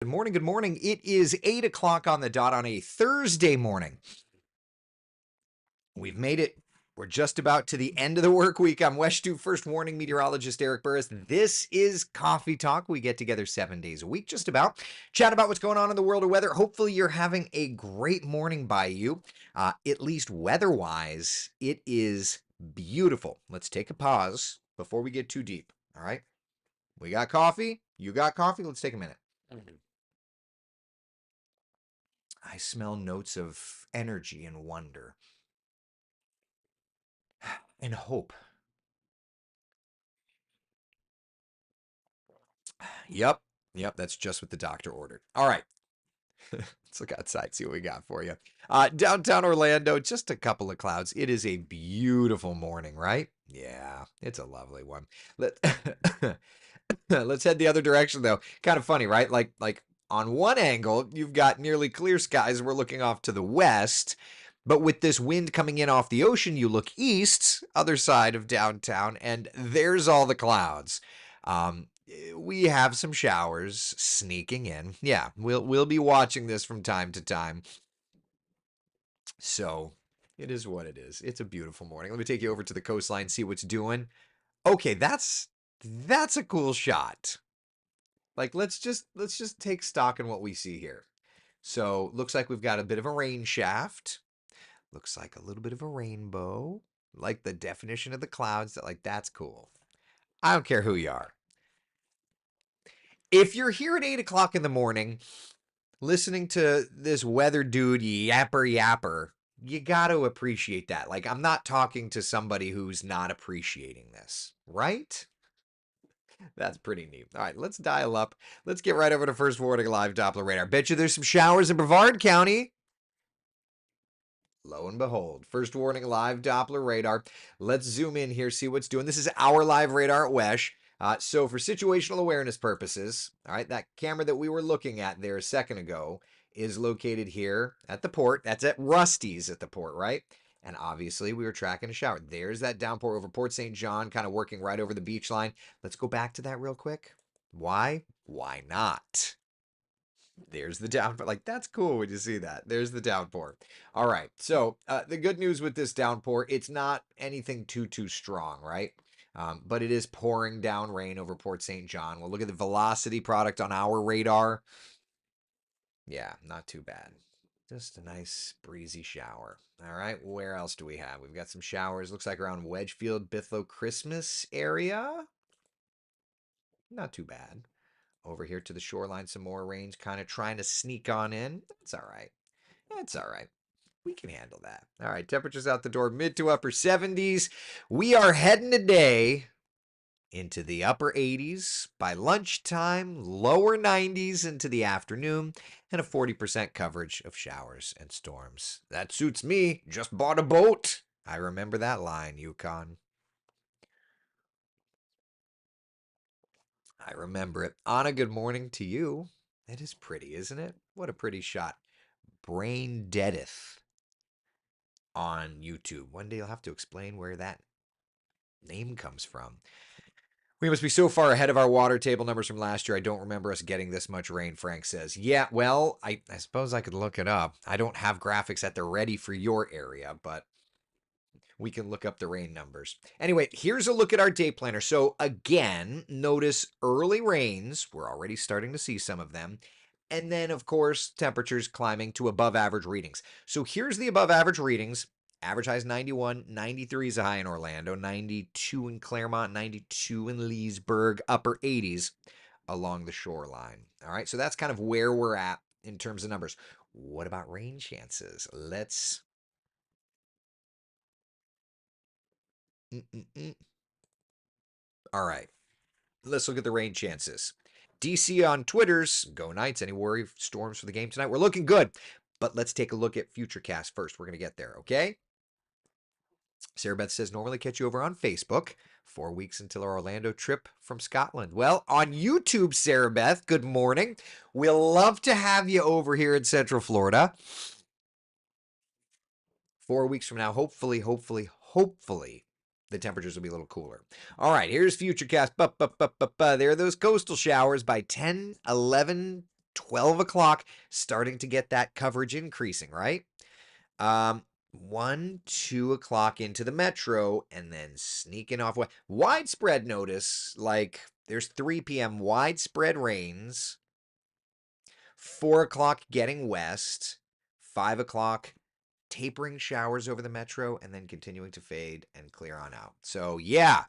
Good morning. Good morning. It is 8 o'clock on the dot on a Thursday morning. We've made it. We're just about to the end of the work week. I'm West 2 First Warning meteorologist Eric Burris. This is Coffee Talk. We get together 7 days a week, just about. Chat about what's going on in the world of weather. Hopefully, you're having a great morning by you. At least weather-wise, it is beautiful. Let's take a pause before we get too deep. All right? We got coffee. You got coffee. Let's take a minute. I smell notes of energy and wonder and hope. Yep. Yep. That's just what the doctor ordered. All right. Let's look outside, see what we got for you. Downtown Orlando, just a couple of clouds. It is a beautiful morning, right? Yeah, it's a lovely one. Let, let's head the other direction, though. Kind of funny, right? Like on one angle, you've got nearly clear skies. We're looking off to the west. But with this wind coming in off the ocean, you look east, other side of downtown, and there's all the clouds. We have some showers sneaking in. Yeah, we'll be watching this from time to time. So it is what it is. It's a beautiful morning. Let me take you over to the coastline, see what's doing. Okay, that's a cool shot. Like let's just take stock in what we see here. So looks like we've got a bit of a rain shaft. Looks like a little bit of a rainbow. Like the definition of the clouds. Like that's cool. I don't care who you are. If you're here at 8 o'clock in the morning listening to this weather dude yapper, you got to appreciate that. Like, I'm not talking to somebody who's not appreciating this, right? That's pretty neat. All right, let's dial up. Let's get right over to First Warning Live Doppler radar. Bet you there's some showers in Brevard County. Lo and behold, First Warning Live Doppler radar. Let's zoom in here, see what's doing. This is our live radar at WESH. So for situational awareness purposes, all right, that camera that we were looking at there a second ago is located here at the port. That's at Rusty's at the port, right? And obviously we were tracking a shower. There's that downpour over Port St. John, kind of working right over the beach line. Let's go back to that real quick. Why? Why not? There's the downpour. Like, that's cool when you see that. There's the downpour. All right. So the good news with this downpour, it's not anything too strong, right? But it is pouring down rain over Port St. John. We'll look at the velocity product on our radar. Yeah, not too bad. Just a nice breezy shower. All right. Where else do we have? We've got some showers. Looks like around Wedgefield, Bithlow, Christmas area. Not too bad. Over here to the shoreline, some more rain kind of trying to sneak on in. That's all right. That's all right. We can handle that. All right, temperatures out the door, mid to upper 70s. We are heading today into the upper 80s by lunchtime, lower 90s into the afternoon, and a 40% coverage of showers and storms. That suits me. Just bought a boat. I remember that line, Yukon. I remember it. Anna, good morning to you. It is pretty, isn't it? What a pretty shot. Brain Deadeth on YouTube. One day you'll have to explain where that name comes from. We must be so far ahead of our water table numbers from last year. I don't remember us getting this much rain, Frank says. Yeah, well, I suppose I could look it up. I don't have graphics at the ready for your area, but we can look up the rain numbers. Anyway, here's a look at our day planner. So again, notice early rains. We're already starting to see some of them. And then, of course, temperatures climbing to above average readings. So here's the above average readings. Average high is 91, 93 is a high in Orlando, 92 in Claremont, 92 in Leesburg, upper 80s along the shoreline. All right, so that's kind of where we're at in terms of numbers. What about rain chances? Let's... All right, let's look at the rain chances. DC on Twitter's Go Knights. Any worry storms for the game tonight? We're looking good. But let's take a look at Futurecast first. We're going to get there, okay? Sarah Beth says, normally catch you over on Facebook. 4 weeks until our Orlando trip from Scotland. Well, on YouTube, Sarah Beth, good morning. We'll love to have you over here in Central Florida. 4 weeks from now, hopefully, the temperatures will be a little cooler. All right, here's Futurecast. There are those coastal showers by 10, 11 12 o'clock, starting to get that coverage increasing, right? 1, 2 o'clock into the metro, and then sneaking off. Widespread notice, like there's 3 p.m. widespread rains, 4 o'clock getting west, 5 o'clock tapering showers over the metro, and then continuing to fade and clear on out. So, yeah,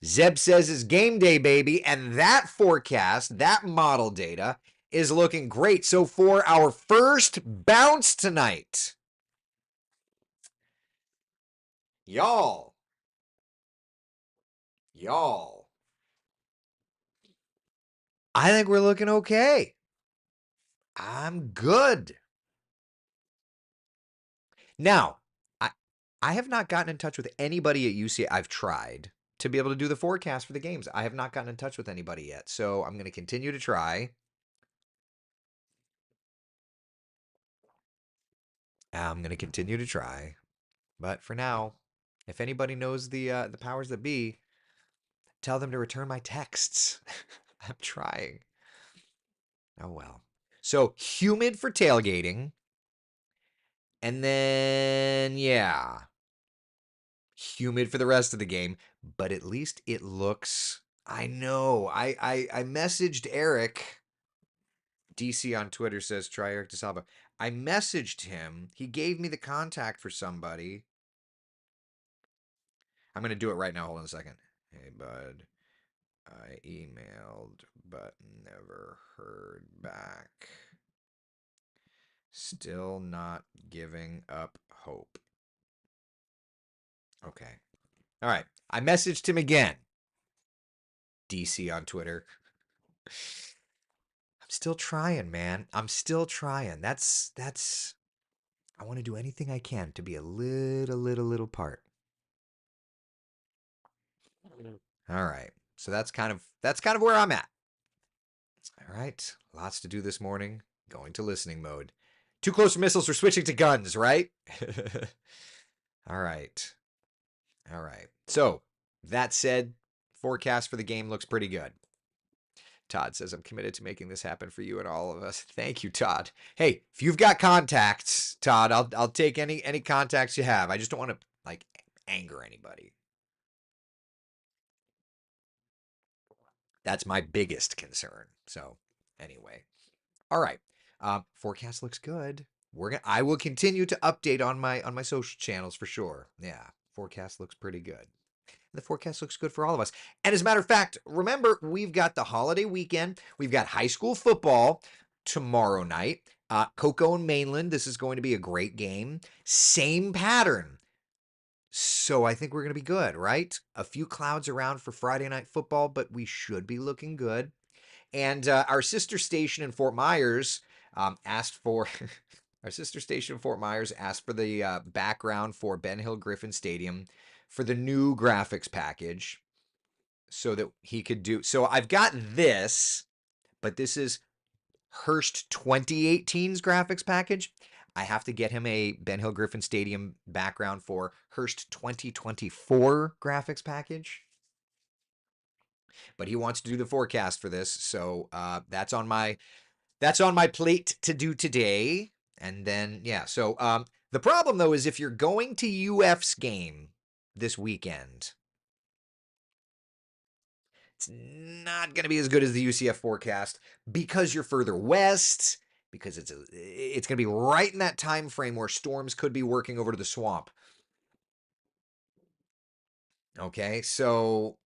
Zeb says it's game day, baby. And that forecast, that model data, is looking great. So, for our first bounce tonight, y'all, y'all, I think we're looking okay. I'm good. Now, I have not gotten in touch with anybody at UCF. I've tried to be able to do the forecast for the games. I have not gotten in touch with anybody yet. So I'm going to continue to try. I'm going to continue to try. But for now, if anybody knows the powers that be, tell them to return my texts. I'm trying. Oh well. So humid for tailgating. And then yeah, humid for the rest of the game, but at least it looks. I know. I messaged Eric. DC on Twitter says try Eric DeSalvo. I messaged him. He gave me the contact for somebody. I'm gonna do it right now. Hold on a second. Hey bud, I emailed but never heard back. Still not giving up hope. Okay. All right. I messaged him again. DC on Twitter. I'm still trying, man. I'm still trying. That's I want to do anything I can to be a little part. All right. So that's kind of where I'm at. All right. Lots to do this morning. Going to listening mode. Too close for missiles, we're switching to guns, right? All right. All right. So, that said, forecast for the game looks pretty good. Todd says, I'm committed to making this happen for you and all of us. Thank you, Todd. Hey, if you've got contacts, Todd, I'll take any contacts you have. I just don't want to like anger anybody. That's my biggest concern. So, anyway. All right. Forecast looks good. I will continue to update on my social channels for sure. Yeah, forecast looks pretty good. The forecast looks good for all of us. And as a matter of fact, remember, we've got the holiday weekend. We've got high school football tomorrow night. Cocoa and Mainland, this is going to be a great game. Same pattern. So I think we're going to be good, right? A few clouds around for Friday night football, but we should be looking good. And our sister station in Fort Myers asked for our sister station in Fort Myers asked for the background for Ben Hill Griffin Stadium for the new graphics package so that he could do. So I've got this, but this is Hearst 2018's graphics package. I have to get him a Ben Hill Griffin Stadium background for Hearst 2024 graphics package. But he wants to do the forecast for this, so that's on my plate to do today. And then yeah, so the problem though is if you're going to UF's game this weekend, it's not going to be as good as the UCF forecast because you're further west. Because it's going to be right in that time frame where storms could be working over to the swamp. Okay, so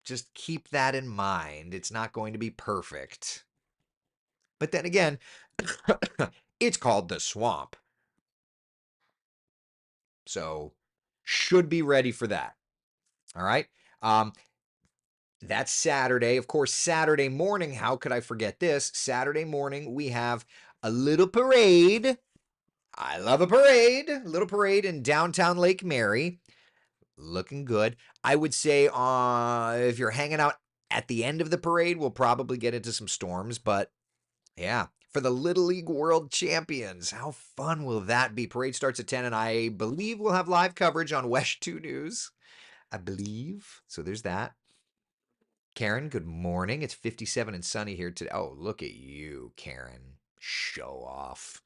just keep that in mind. It's not going to be perfect. But then again, it's called the swamp. So should be ready for that. All right. That's Saturday. Of course, Saturday morning, how could I forget this? Saturday morning, we have a little parade. I love a parade. Little parade in downtown Lake Mary. Looking good. I would say if you're hanging out at the end of the parade, we'll probably get into some storms. But yeah, for the Little League World Champions, how fun will that be? Parade starts at 10, and I believe we'll have live coverage on Wesh 2 News. I believe. So there's that. Karen, good morning. It's 57 and sunny here today. Oh, look at you, Karen. Show off.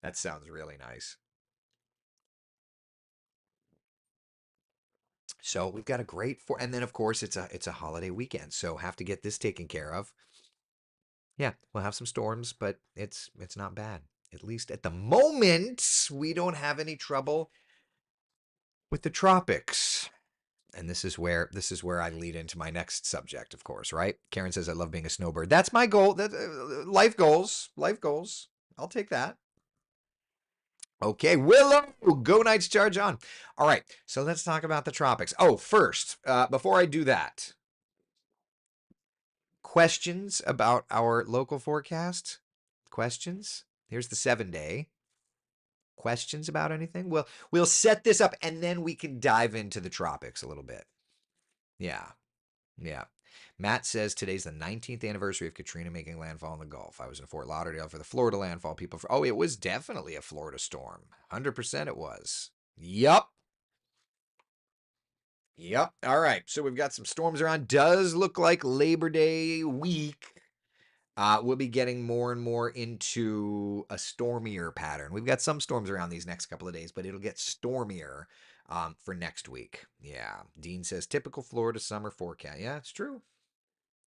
That sounds really nice. So we've got a great and then of course it's a holiday weekend, so have to get this taken care of. Yeah, we'll have some storms, but it's not bad. At least at the moment, we don't have any trouble with the tropics. And this is where I lead into my next subject, of course, right? Karen says I love being a snowbird. That's my goal. That life goals, life goals. I'll take that. Okay, Willow, go Knights, charge on. All right, so let's talk about the tropics. Oh, first, before I do that, questions about our local forecast? Questions? Here's the 7-day. Questions about anything? We'll set this up and then we can dive into the tropics a little bit. Yeah. Yeah. Matt says today's the 19th anniversary of Katrina making landfall in the Gulf. I was in Fort Lauderdale for the Florida landfall. Oh, it was definitely a Florida storm. 100% it was. Yup. Yep. All right. So we've got some storms around. Does look like Labor Day week. We'll be getting more and more into a stormier pattern. We've got some storms around these next couple of days, but it'll get stormier for next week. Yeah. Dean says typical Florida summer forecast. Yeah, it's true.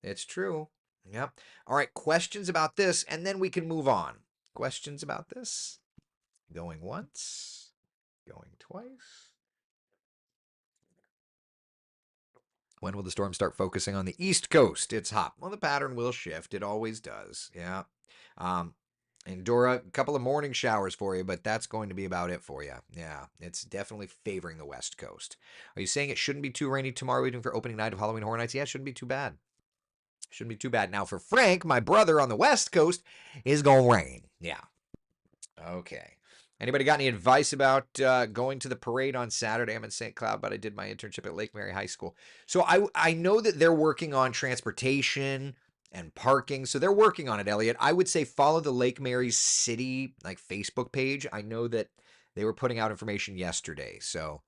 It's true. Yep. All right. Questions about this, and then we can move on. Questions about this? Going once, going twice. When will the storm start focusing on the East Coast? It's hot. Well, the pattern will shift. It always does. Yeah. And Dora, a couple of morning showers for you, but that's going to be about it for you. Yeah, it's definitely favoring the West Coast. Are you saying it shouldn't be too rainy tomorrow evening for opening night of Halloween Horror Nights? Yeah, it shouldn't be too bad. Shouldn't be too bad. Now for Frank, my brother on the West Coast, is going to rain. Yeah. Okay. Anybody got any advice about going to the parade on Saturday? I'm in St. Cloud, but I did my internship at Lake Mary High School. So I know that they're working on transportation and parking. So they're working on it, Elliot. I would say follow the Lake Mary City like Facebook page. I know that they were putting out information yesterday. So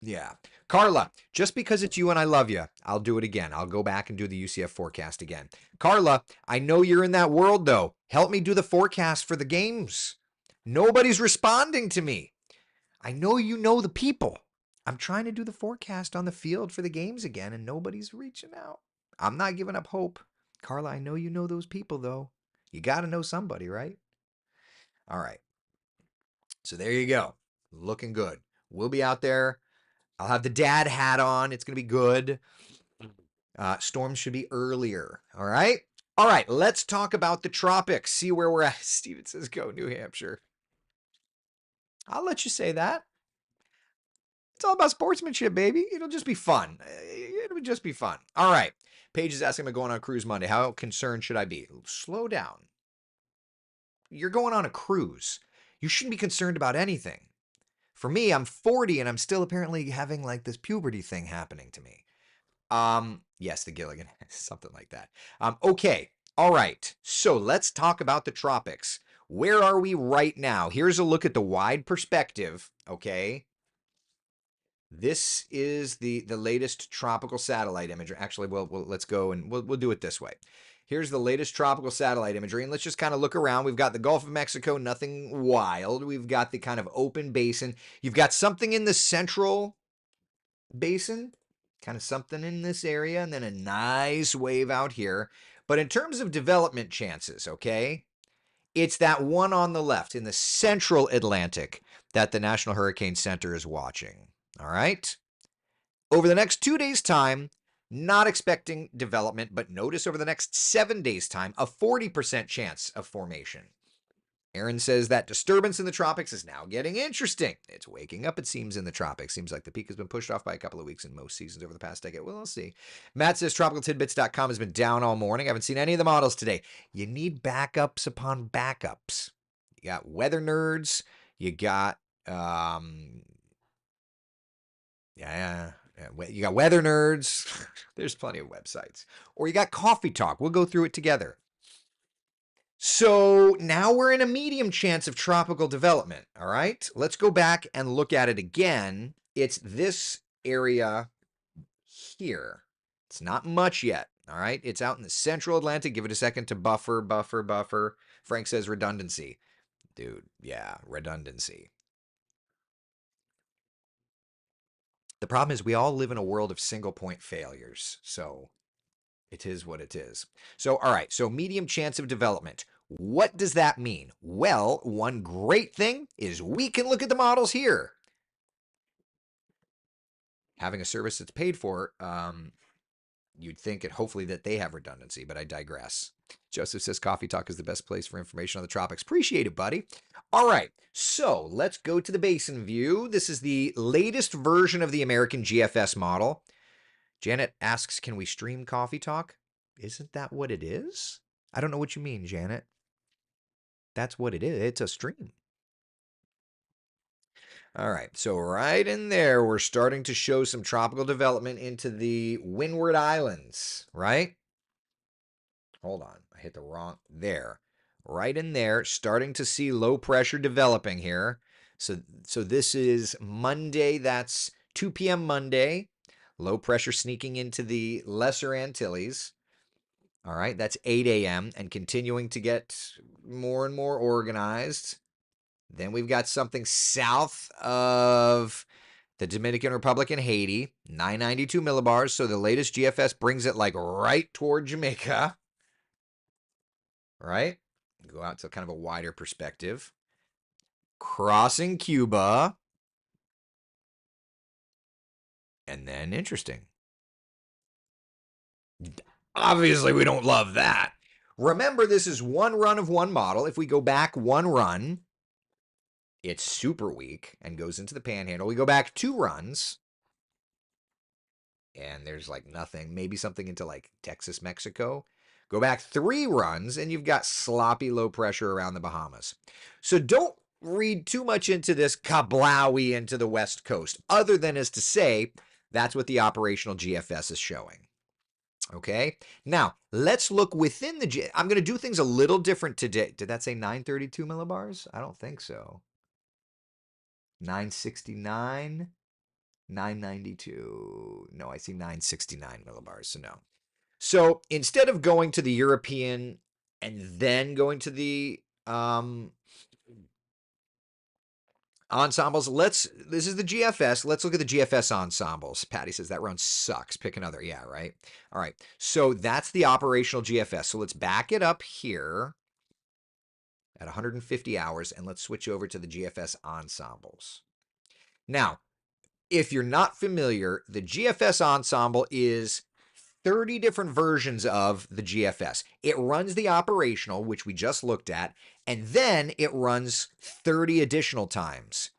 yeah. Carla, just because it's you and I love you, I'll do it again. I'll go back and do the UCF forecast again. Carla, I know you're in that world though. Help me do the forecast for the games. Nobody's responding to me. I know you know the people. I'm trying to do the forecast on the field for the games again, and nobody's reaching out. I'm not giving up hope. Carla, I know you know those people, though. You got to know somebody, right? All right. So there you go. Looking good. We'll be out there. I'll have the dad hat on. It's going to be good. Storms should be earlier. All right. All right. Let's talk about the tropics. See where we're at. Steven says, go New Hampshire. I'll let you say that. It's all about sportsmanship, baby. It'll just be fun. It'll just be fun. All right. Paige is asking me going on a cruise Monday. How concerned should I be? Slow down. You're going on a cruise. You shouldn't be concerned about anything. For me, I'm 40 and I'm still apparently having like this puberty thing happening to me. Yes, the Gilligan, something like that. Okay. All right. So let's talk about the tropics. Where are we right now? Here's a look at the wide perspective. Okay. This is the latest tropical satellite imagery. Actually, let's go and we'll do it this way. Here's the latest tropical satellite imagery, and let's just kind of look around. We've got the Gulf of Mexico, nothing wild. We've got the kind of open basin. You've got something in the central basin, kind of something in this area, and then a nice wave out here. But in terms of development chances, okay, it's that one on the left in the central Atlantic that the National Hurricane Center is watching. All right. Over the next 2 days' time, not expecting development, but notice over the next 7 days' time, a 40% chance of formation. Aaron says that disturbance in the tropics is now getting interesting. It's waking up, it seems, in the tropics. Seems like the peak has been pushed off by a couple of weeks in most seasons over the past decade. Well, we'll see. Matt says tropicaltidbits.com has been down all morning. I haven't seen any of the models today. You need backups upon backups. You got weather nerds. You got you got weather nerds. There's plenty of websites. Or you got Coffee Talk. We'll go through it together. So now we're in a medium chance of tropical development. All right. Let's go back and look at it again. It's this area here. It's not much yet. All right. It's out in the central Atlantic. Give it a second to buffer. Frank says redundancy. Dude, yeah, redundancy. The problem is we all live in a world of single point failures. So it is what it is. So, all right. So, medium chance of development. What does that mean? Well, one great thing is we can look at the models here. Having a service that's paid for, you'd think it hopefully that they have redundancy, but I digress. Joseph says Coffee Talk is the best place for information on the tropics. Appreciate it, buddy. All right, so let's go to the basin view. This is the latest version of the American GFS model. Janet asks, can we stream Coffee Talk? Isn't that what it is? I don't know what you mean, Janet. That's what it is. It's a stream. All right, so right in there, we're starting to show some tropical development into the Windward Islands, right? Hold on, I hit the wrong, there. Right in there, starting to see low pressure developing here. So this is Monday, that's 2 p.m. Monday. Low pressure sneaking into the Lesser Antilles. All right, that's 8 a.m. and continuing to get more and more organized. Then we've got something south of the Dominican Republic and Haiti, 992 millibars. So the latest GFS brings it like right toward Jamaica, right? Go out to kind of a wider perspective. Crossing Cuba. And then interesting. Obviously, we don't love that. Remember, this is one run of one model. If we go back one run, it's super weak and goes into the panhandle. We go back two runs, and there's like nothing, maybe something into like Texas, Mexico. Go back three runs, and you've got sloppy low pressure around the Bahamas. So don't read too much into this kablowy into the West Coast, other than as to say that's what the operational GFS is showing. Okay, now let's look within the I'm going to do things a little different today. Did that say 932 millibars? I don't think so. 969, 992. No, I see 969 millibars. So no. So instead of going to the European and then going to the ensembles, this is the GFS. Let's look at the GFS ensembles. Patty says that run sucks. Pick another. Yeah, right. All right. So that's the operational GFS. So let's back it up here at 150 hours and let's switch over to the GFS ensembles. Now, if you're not familiar, the GFS ensemble is 30 different versions of the GFS. It runs the operational, which we just looked at, and then it runs 30 additional times.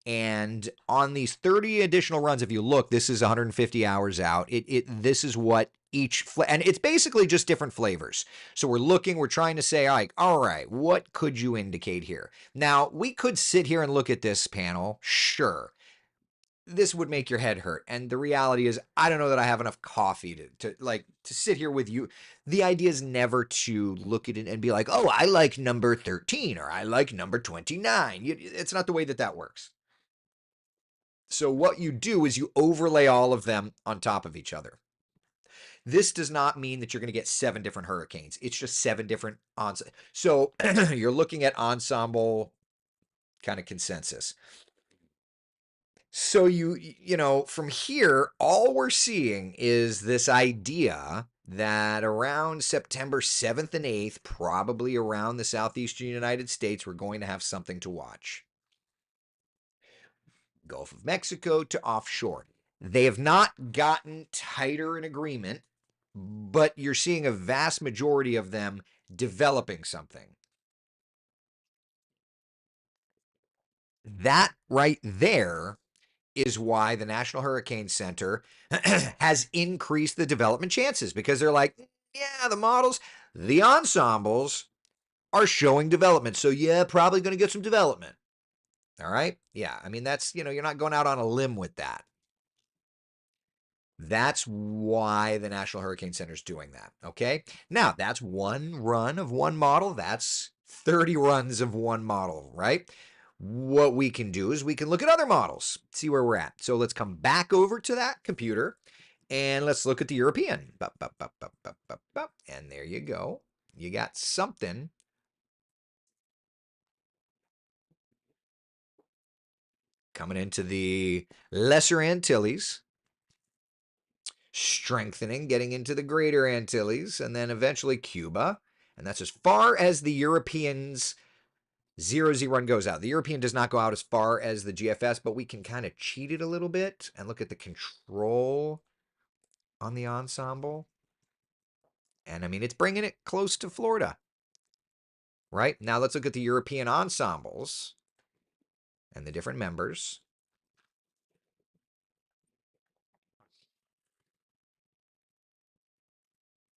And on these 30 additional runs, if you look, this is 150 hours out. This is what each and it's basically just different flavors. So we're trying to say, like, all right, what could you indicate here? Now, we could sit here and look at this panel, sure. This would make your head hurt. And the reality is, I don't know that I have enough coffee to sit here with you. The idea is never to look at it and be like, oh, I like number 13 or I like number 29. It's not the way that works. So what you do is you overlay all of them on top of each other. This does not mean that you're going to get 7 different hurricanes. It's just 7 different So you're looking at ensemble kind of consensus. So you know, from here, all we're seeing is this idea that around September 7th and 8th, probably around the southeastern United States, we're going to have something to watch. Gulf of Mexico to offshore. They have not gotten tighter in agreement, but you're seeing a vast majority of them developing something. That right there is why the National Hurricane Center has increased the development chances, because they're like, yeah, the models, the ensembles are showing development. So yeah, probably going to get some development. All right. Yeah. I mean, that's, you know, you're not going out on a limb with that. That's why the National Hurricane Center is doing that. Okay. Now, that's one run of one model. That's 30 runs of one model, right? What we can do is we can look at other models, see where we're at. So let's come back over to that computer And let's look at the European. And there you go. You got something coming into the Lesser Antilles, strengthening, getting into the Greater Antilles, and then eventually Cuba. And that's as far as the Europeans' 0Z run goes out. The European does not go out as far as the GFS, but we can kind of cheat it a little bit and look at the control on the ensemble. And I mean, it's bringing it close to Florida. Right? Now let's look at the European ensembles and the different members.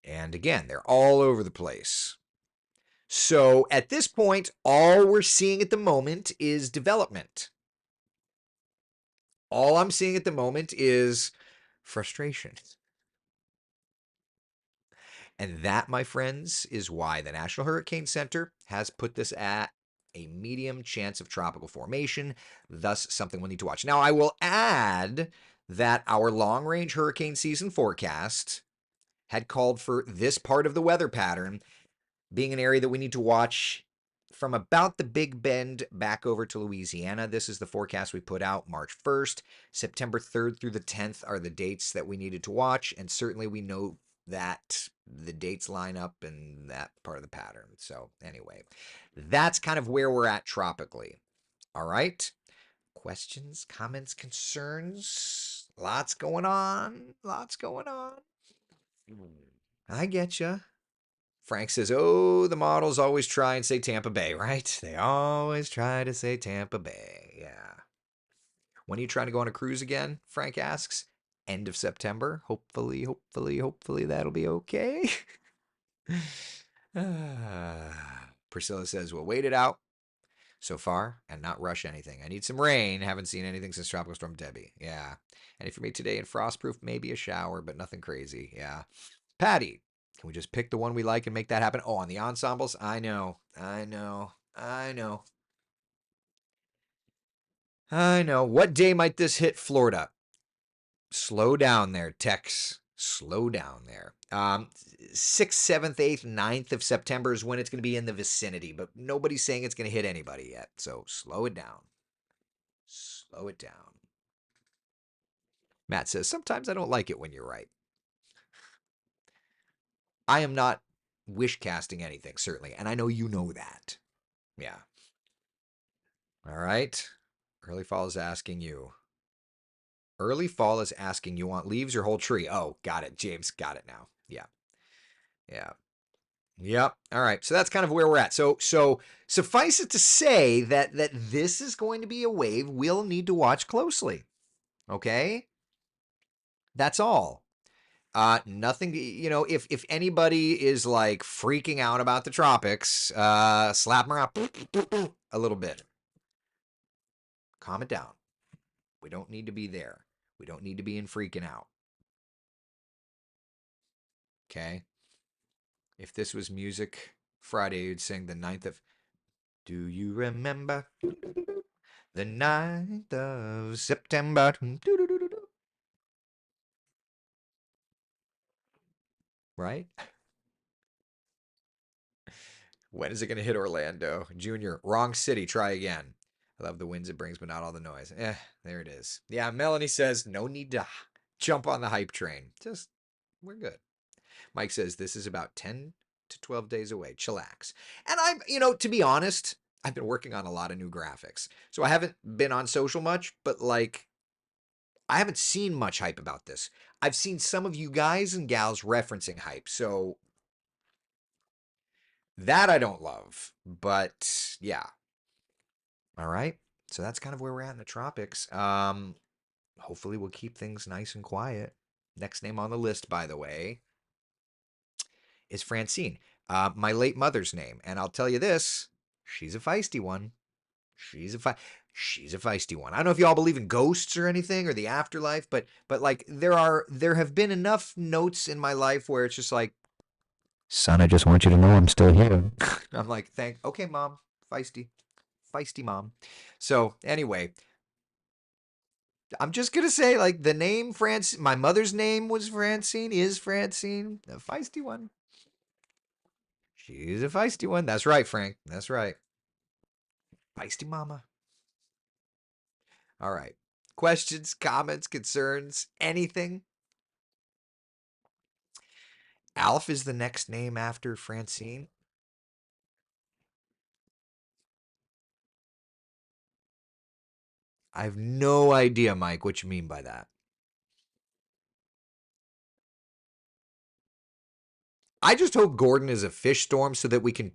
And again, they're all over the place. So at this point, all we're seeing at the moment is development. All I'm seeing at the moment is frustration. And that, my friends, is why the National Hurricane Center has put this at a medium chance of tropical formation, thus something we'll need to watch. Now, I will add that our long-range hurricane season forecast had called for this part of the weather pattern being an area that we need to watch from about the Big Bend back over to Louisiana. This is the forecast we put out March 1st. September 3rd through the 10th are the dates that we needed to watch, and certainly we know that the dates line up in that part of the pattern. So anyway, that's kind of where we're at tropically. All right. Questions, comments, concerns? Lots going on. Lots going on. I get you. Frank says, oh, the models always try and say Tampa Bay, right? They always try to say Tampa Bay. Yeah. When are you trying to go on a cruise again? Frank asks. End of September. Hopefully that'll be okay. Priscilla says, we'll wait it out so far and not rush anything. I need some rain. Haven't seen anything since Tropical Storm Debbie. Yeah. And if you're made today in frostproof, maybe a shower, but nothing crazy. Yeah. Patty, can we just pick the one we like and make that happen? Oh, on the ensembles? I know. What day might this hit Florida? Slow down there, Tex. Slow down there. 6th, 7th, 8th, 9th of September is when it's going to be in the vicinity, but nobody's saying it's going to hit anybody yet. So slow it down. Slow it down. Matt says, sometimes I don't like it when you're right. I am not wish casting anything, certainly. And I know you know that. Yeah. All right. Early fall is asking you. Early fall is asking you want leaves or whole tree. Oh, got it. James got it now. Yeah. Yeah. Yep. All right. So that's kind of where we're at. So suffice it to say that this is going to be a wave we'll need to watch closely. Okay? That's all. Nothing, if anybody is like freaking out about the tropics, slap them around a little bit. Calm it down. We don't need to be there. We don't need to be in freaking out. Okay? If this was Music Friday, you'd sing the 9th of... Do you remember the 9th of September? Right? When is it going to hit Orlando? Junior, wrong city. Try again. I love the winds it brings, but not all the noise. There it is. Yeah, Melanie says, no need to jump on the hype train. Just, we're good. Mike says, this is about 10 to 12 days away. Chillax. And I'm, to be honest, I've been working on a lot of new graphics. So I haven't been on social much, but like, I haven't seen much hype about this. I've seen some of you guys and gals referencing hype. So that I don't love, but yeah. All right. So that's kind of where we're at in the tropics. Hopefully we'll keep things nice and quiet. Next name on the list, by the way, is Francine. My late mother's name. And I'll tell you this, she's a feisty one. She's a feisty one. I don't know if y'all believe in ghosts or anything or the afterlife, but like there have been enough notes in my life where it's just like, son, I just want you to know I'm still here. I'm like, okay, mom, feisty mom. So anyway, I'm just gonna say, like, the name Francine. My mother's name was Francine. Is Francine a feisty one? She's a feisty one. That's right, Frank. That's right. Feisty mama. All right. Questions, comments, concerns, anything? Alf is the next name after Francine. I have no idea, Mike, what you mean by that. I just hope Gordon is a fish storm so that we can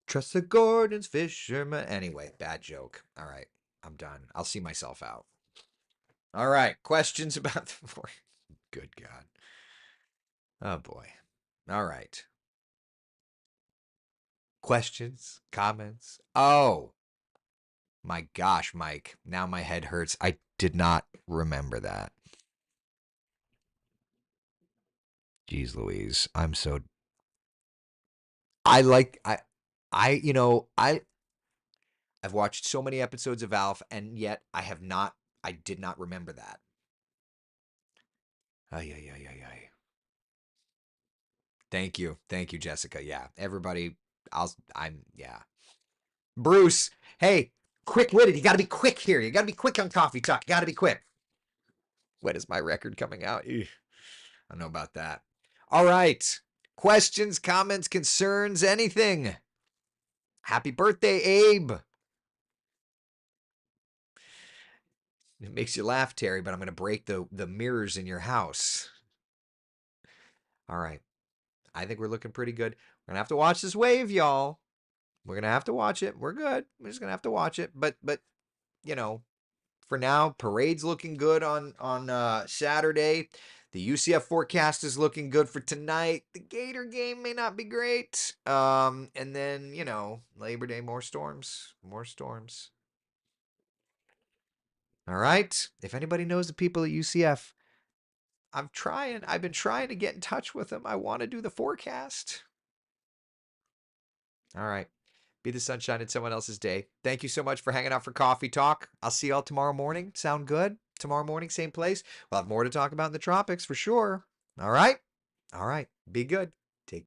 trust the Gordon's fisherman. Anyway, bad joke. All right. I'm done. I'll see myself out. All right. Questions about the. Good God. Oh, boy. All right. Questions, comments. Oh, my gosh, Mike. Now my head hurts. I did not remember that. Jeez Louise. I'm so. I like. I've watched so many episodes of Alf, and yet I did not remember that. Ay, ay, ay, ay, ay. Thank you. Thank you, Jessica. Yeah. Everybody, yeah. Bruce, hey, quick witted. You got to be quick here. You got to be quick on Coffee Talk. You got to be quick. When is my record coming out? I don't know about that. All right. Questions, comments, concerns, anything? Happy birthday, Abe. It makes you laugh, Terry, but I'm going to break the mirrors in your house. All right. I think we're looking pretty good. We're going to have to watch this wave, y'all. We're going to have to watch it. We're good. We're just going to have to watch it. But you know, for now, parade's looking good on Saturday. The UCF forecast is looking good for tonight. The Gator game may not be great. And then, Labor Day, more storms. More storms. All right. If anybody knows the people at UCF, I've been trying to get in touch with them. I want to do the forecast. All right. Be the sunshine in someone else's day. Thank you so much for hanging out for Coffee Talk. I'll see y'all tomorrow morning. Sound good? Tomorrow morning, same place. We'll have more to talk about in the tropics for sure. All right. All right. Be good.